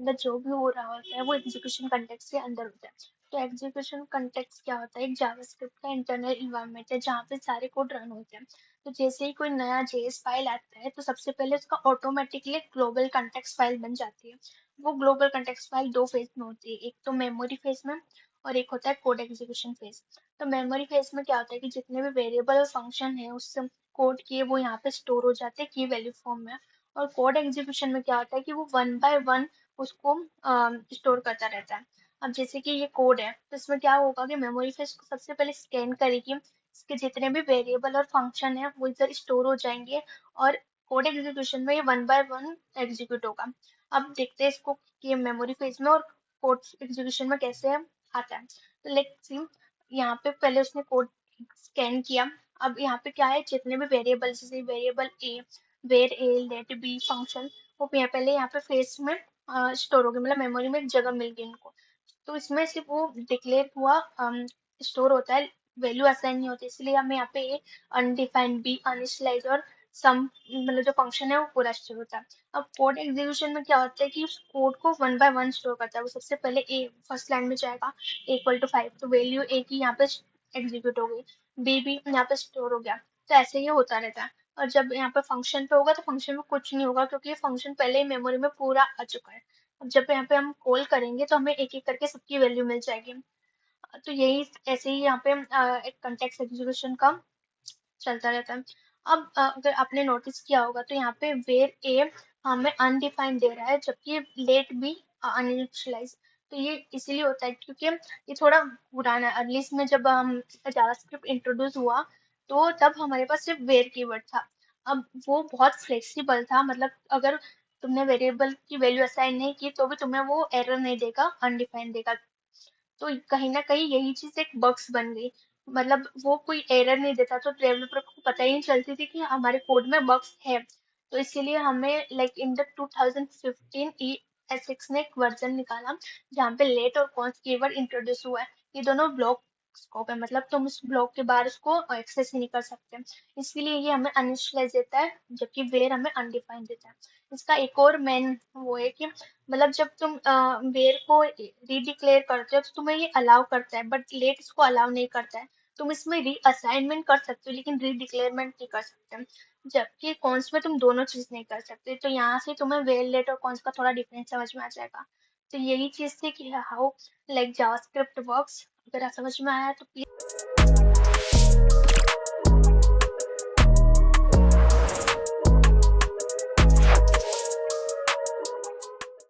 अंदर जो भी हो रहा होता है वो एग्जीक्यूशन कंटेक्स्ट के अंदर होता है। तो एग्जीक्यूशन कंटेक्स्ट क्या होता है? एक जावास्क्रिप्ट का इंटरनल इन्वायरमेंट है जहाँ पे सारे कोड रन होते हैं। तो जैसे ही कोई नया जेएस फाइल आता है तो सबसे पहले उसका ऑटोमेटिकली ग्लोबल कंटेक्स्ट फाइल बन जाती है। वो ग्लोबल कंटेक्स्ट फाइल दो फेज में होती है, एक तो मेमोरी फेज में और एक होता है कोड एग्जीक्यूशन फेज। तो मेमोरी फेज में क्या होता है कि जितने भी वेरिएबल और फंक्शन है उस कोड के वो यहाँ पे स्टोर हो जाते हैं की वैल्यू फॉर्म में। और कोड एग्जीक्यूशन में क्या होता है कि वो वन बाय वन उसको स्टोर करता रहता है। अब जैसे कि ये कोड है तो इसमें क्या होगा कि मेमोरी फेज को सबसे पहले स्कैन करेगी, इसके जितने भी वेरिएबल और फंक्शन है वो इधर स्टोर हो जाएंगे और कोड एग्जीक्यूशन में ये वन बाय वन एग्जीक्यूट होगा। अब देखते हैं इसको कि मेमोरी फेज में और कोड एग्जीक्यूशन में कैसे आता है। तो लेट्स सी, यहाँ पे पहले उसने कोड स्कैन किया। अब यहाँ पे क्या है, जितने भी वेरिएबल जैसे variable A, var A, let B function, वो पहले यहाँ पे फेज में स्टोर हो गए, मतलब मेमोरी में एक जगह मिल गई इनको। तो इसमें सिर्फ वो डिक्लेयर हुआ स्टोर होता है, वैल्यू असाइन नहीं होती, इसलिए हमें यहाँ पे अनडिफाइंड बी, अनइनिशियलाइज और सम, मतलब जो फंक्शन है वो पूरा स्टोर होता है। अब कोड एग्जीक्यूशन में क्या होता है कि उस कोड को वन बाय वन स्टोर करता है। वो सबसे पहले ए फर्स्ट लाइन में जाएगा, इक्वल टू 5, तो वैल्यू ए की यहाँ पे एग्जीक्यूट हो गई, बी भी यहाँ पे स्टोर हो गया। तो ऐसे ही होता रहता है। और जब यहाँ पे फंक्शन पे होगा तो फंक्शन में कुछ नहीं होगा क्योंकि ये फंक्शन पहले ही मेमोरी में पूरा आ चुका है। अब जब यहाँ पे हम कॉल करेंगे तो हमें एक एक करके सबकी वैल्यू मिल जाएगी। तो यही ऐसे ही यहाँ पे एक कंटेक्स्ट एग्जीक्यूशन का चलता रहता है। अब अगर आपने नोटिस किया होगा तो यहाँ पे वेर ए हमें अनडिफाइंड दे रहा है जबकि लेट बी अनइनिशियलाइज। तो ये इसीलिए होता है क्योंकि ये थोड़ा पुराना है। अर्लीस्ट में जब जावास्क्रिप्ट इंट्रोड्यूस हुआ तो तब हमारे पास सिर्फ वेर कीवर्ड था। अब वो बहुत फ्लेक्सिबल था, मतलब अगर तुमने वेरिएबल की वैल्यू असाइन नहीं की तो भी तुम्हें वो एरर नहीं देगा, अनडिफाइंड देगा। तो कहीं ना कहीं यही चीज एक बग्स बन गई, मतलब वो कोई एरर नहीं देता तो डेवलपर को पता ही नहीं चलती थी कि हमारे कोड में बग्स है। तो इसीलिए हमें like in the 2015 E Asics ने एक वर्जन निकाला जहाँ पे लेट और कॉन्स कीवर्ड इंट्रोड्यूस हुआ है। ये दोनों ब्लॉक स्कोप है, मतलब तुम उस ब्लॉक के बाहर उसको एक्सेस ही नहीं कर सकते। इसीलिए ये हमें अनिशियलाइज देता है जबकि वेर हमें अनडिफाइंड देता है। इसका एक और मेन वो है कि मतलब जब तुम वेर को रीडिक्लेयर करते हो तो तुम्हें ये अलाउ करता है, बट लेट इसको अलाउ नहीं करता है। तुम इसमें री असाइनमेंट कर सकते हो लेकिन रीडिक्लेयरमेंट नहीं कर सकते, जबकि कॉन्स में तुम दोनों चीज नहीं कर सकते। तो यहाँ से तुम्हें वेर लेट और कॉन्स का थोड़ा डिफरेंस समझ में आ जाएगा। तो यही चीज थी कि हाउ लाइक जावास्क्रिप्ट वर्क्स। अगर आप समझ में आया तो प्लीज